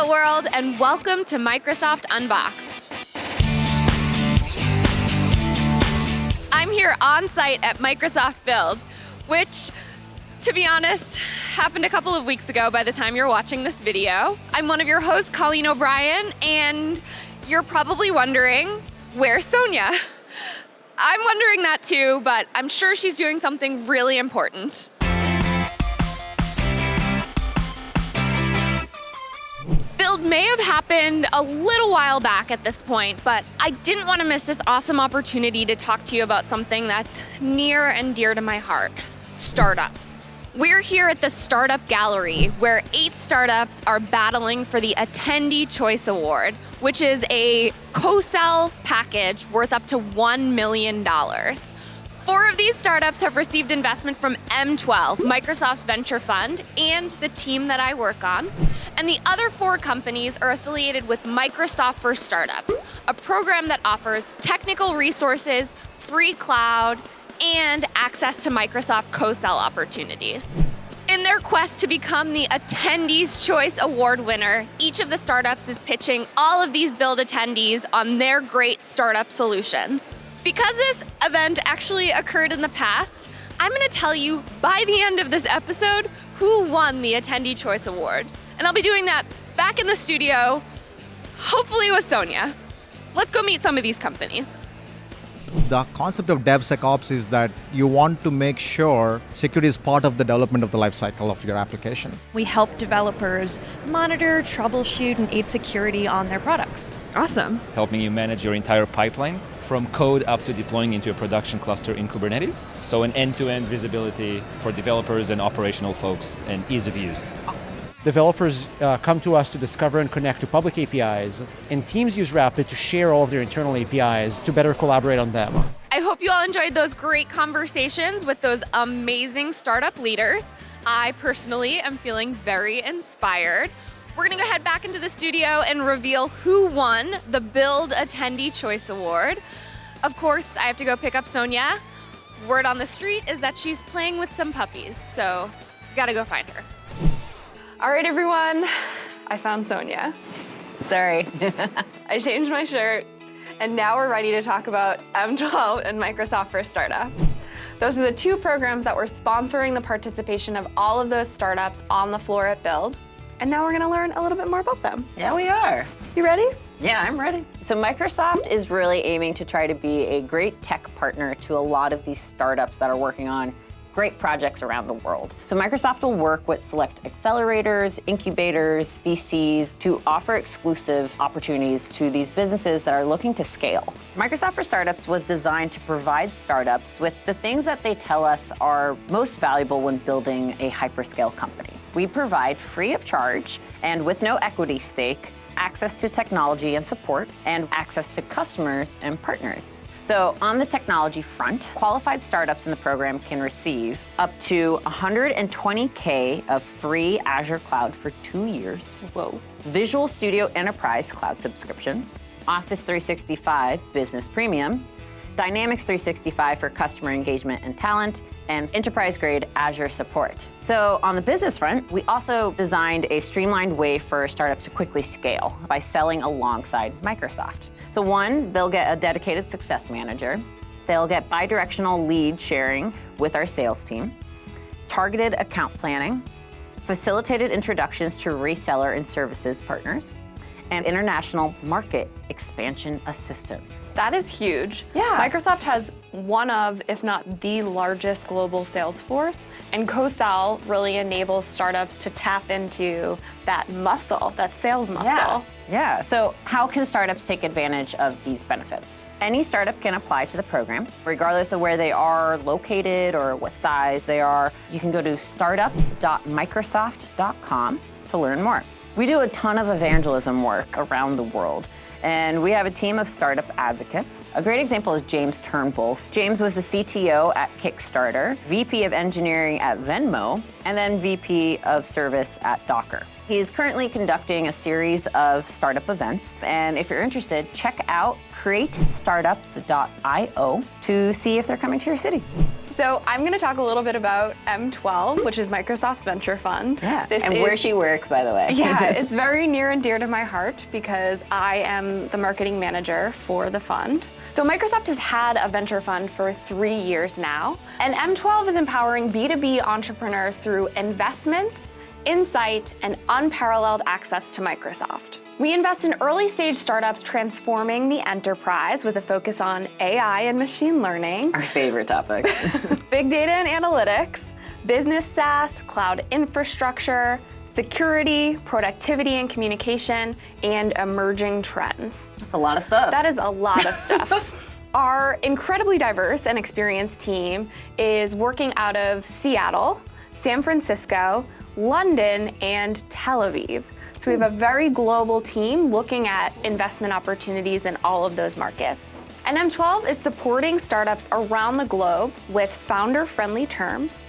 Hello world, and welcome to Microsoft Unboxed. I'm here on site at Microsoft Build, which, to be honest, happened a couple of weeks ago by the time you're watching this video. I'm one of your hosts, Colleen O'Brien, and you're probably wondering, where's Sonia? I'm wondering that too, but I'm sure she's doing something really important. Build may have happened a little while back at this point, but I didn't want to miss this awesome opportunity to talk to you about something that's near and dear to my heart: startups. We're here at the Startup Gallery, where 8 startups are battling for the Attendee Choice Award, which is a co-sell package worth up to $1 million. 4 of these startups have received investment from M12, Microsoft's venture fund, and the team that I work on. And the other 4 companies are affiliated with Microsoft for Startups, a program that offers technical resources, free cloud, and access to Microsoft co-sell opportunities. In their quest to become the Attendee's Choice Award winner, each of the startups is pitching all of these Build attendees on their great startup solutions. Because this event actually occurred in the past, I'm going to tell you by the end of this episode who won the Attendee Choice Award. And I'll be doing that back in the studio, hopefully with Sonia. Let's go meet some of these companies. The concept of DevSecOps is that you want to make sure security is part of the development of the lifecycle of your application. We help developers monitor, troubleshoot, and aid security on their products. Awesome. Helping you manage your entire pipeline from code up to deploying into a production cluster in Kubernetes. So an end-to-end visibility for developers and operational folks and ease of use. Awesome. Developers come to us to discover and connect to public APIs, and teams use Rapid to share all of their internal APIs to better collaborate on them. I hope you all enjoyed those great conversations with those amazing startup leaders. I personally am feeling very inspired. We're going to go head back into the studio and reveal who won the Build Attendee Choice Award. Of course, I have to go pick up Sonia. Word on the street is that she's playing with some puppies, so gotta go find her. All right, everyone, I found Sonia. Sorry. I changed my shirt, and now we're ready to talk about M12 and Microsoft for Startups. Those are the 2 programs that were sponsoring the participation of all of those startups on the floor at Build. And now we're gonna learn a little bit more about them. Yeah, we are. You ready? Yeah, I'm ready. So Microsoft is really aiming to try to be a great tech partner to a lot of these startups that are working on great projects around the world. So Microsoft will work with select accelerators, incubators, VCs to offer exclusive opportunities to these businesses that are looking to scale. Microsoft for Startups was designed to provide startups with the things that they tell us are most valuable when building a hyperscale company. We provide free of charge and with no equity stake, access to technology and support, and access to customers and partners. So on the technology front, qualified startups in the program can receive up to $120K of free Azure Cloud for 2 years. Whoa. Visual Studio Enterprise Cloud subscription, Office 365 Business Premium, Dynamics 365 for customer engagement and talent, and enterprise-grade Azure support. So on the business front, we also designed a streamlined way for startups to quickly scale by selling alongside Microsoft. So 1, they'll get a dedicated success manager. They'll get bidirectional lead sharing with our sales team, targeted account planning, facilitated introductions to reseller and services partners, and international market expansion assistance. That is huge. Yeah. Microsoft has one of, if not the largest global sales force, and co-sell really enables startups to tap into that muscle, that sales muscle. Yeah, so how can startups take advantage of these benefits? Any startup can apply to the program, regardless of where they are located or what size they are. You can go to startups.microsoft.com to learn more. We do a ton of evangelism work around the world, and we have a team of startup advocates. A great example is James Turnbull. James was the CTO at Kickstarter, VP of Engineering at Venmo, and then VP of Service at Docker. He's currently conducting a series of startup events, and if you're interested, check out createstartups.io to see if they're coming to your city. So I'm going to talk a little bit about M12, which is Microsoft's venture fund. Yeah, where she works, by the way. Yeah, it's very near and dear to my heart because I am the marketing manager for the fund. So Microsoft has had a venture fund for 3 years now, and M12 is empowering B2B entrepreneurs through investments, insight, and unparalleled access to Microsoft. We invest in early-stage startups transforming the enterprise with a focus on AI and machine learning, Our favorite topic. big data and analytics, business SaaS, cloud infrastructure, security, productivity and communication, and emerging trends. That's a lot of stuff. That is a lot of stuff. Our incredibly diverse and experienced team is working out of Seattle, San Francisco, London, and Tel Aviv. So we have a very global team looking at investment opportunities in all of those markets. And M12 is supporting startups around the globe with founder-friendly terms,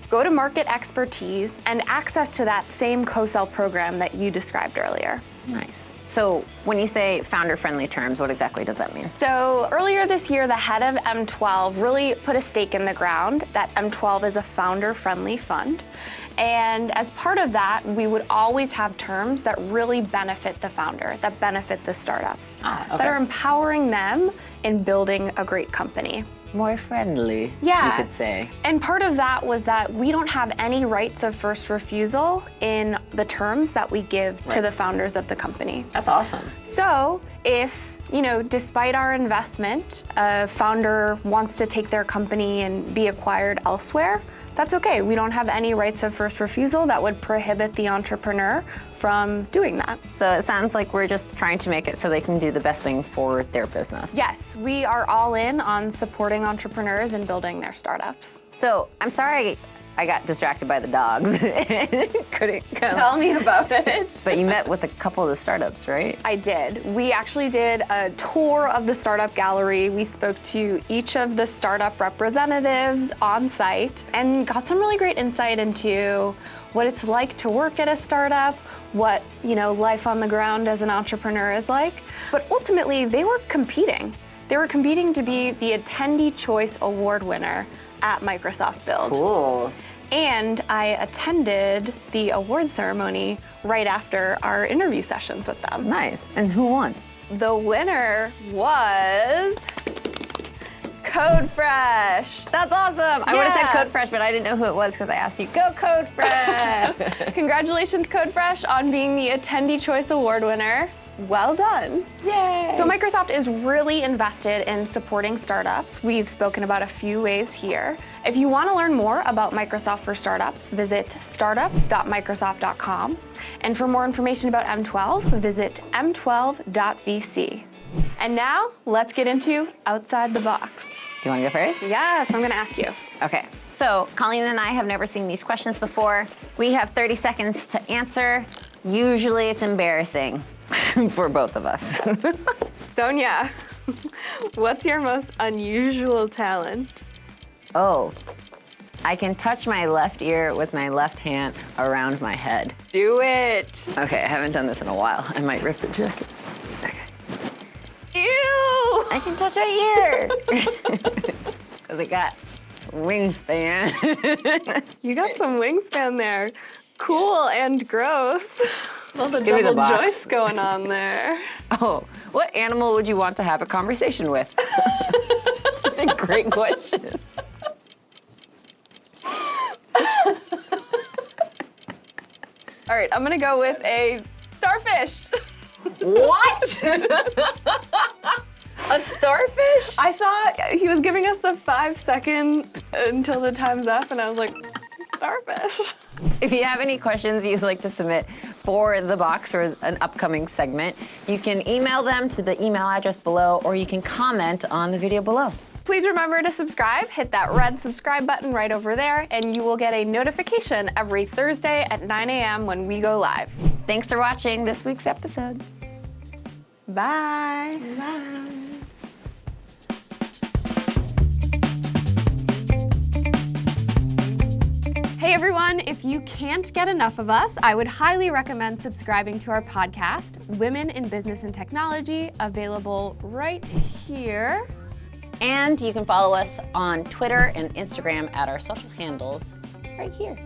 go-to-market expertise, and access to that same co-sell program that you described earlier. Nice. So when you say founder-friendly terms, what exactly does that mean? So earlier this year, the head of M12 really put a stake in the ground that M12 is a founder-friendly fund. And as part of that, we would always have terms that really benefit the founder, that benefit the startups, that are empowering them in building a great company. More friendly, Yeah. you could say. And part of that was that we don't have any rights of first refusal in the terms that we give to the founders of the company. That's awesome. So if, despite our investment, a founder wants to take their company and be acquired elsewhere, that's okay. We don't have any rights of first refusal that would prohibit the entrepreneur from doing that. So it sounds like we're just trying to make it so they can do the best thing for their business. Yes, we are all in on supporting entrepreneurs and building their startups. So I'm sorry I got distracted by the dogs and couldn't come. Tell me about it. But you met with a couple of the startups, right? I did. We actually did a tour of the startup gallery. We spoke to each of the startup representatives on site and got some really great insight into what it's like to work at a startup, what, life on the ground as an entrepreneur is like. But ultimately, they were competing. They were competing to be the Attendee Choice Award winner at Microsoft Build. Cool. And I attended the award ceremony right after our interview sessions with them. Nice. And who won? The winner was CodeFresh. That's awesome. I would have said CodeFresh, but I didn't know who it was because I asked you, go CodeFresh. Congratulations, CodeFresh, on being the Attendee Choice Award winner. Well done. Yay. So Microsoft is really invested in supporting startups. We've spoken about a few ways here. If you want to learn more about Microsoft for Startups, visit startups.microsoft.com. And for more information about M12, visit m12.vc. And now, let's get into Outside the Box. Do you want to go first? Yes, I'm going to ask you. Okay. So Colleen and I have never seen these questions before. We have 30 seconds to answer. Usually it's embarrassing for both of us. Sonia, what's your most unusual talent? Oh, I can touch my left ear with my left hand around my head. Do it. Okay, I haven't done this in a while. I might rip the jacket. Ew. I can touch my ear. Because it got wingspan. You got some wingspan there. Cool and gross. All the Give me the double box. joints going on there. Oh, what animal would you want to have a conversation with? That's a great question. All right, I'm gonna go with a starfish. What? A starfish? I saw he was giving us the 5 second until the time's up, and I was like, starfish. If you have any questions you'd like to submit for the box or an upcoming segment, you can email them to the email address below, or you can comment on the video below. Please remember to subscribe. Hit that red subscribe button right over there, and you will get a notification every Thursday at 9 a.m. when we go live. Thanks for watching this week's episode. Bye. Bye. Hey everyone, if you can't get enough of us, I would highly recommend subscribing to our podcast, Women in Business and Technology, available right here. And you can follow us on Twitter and Instagram at our social handles right here.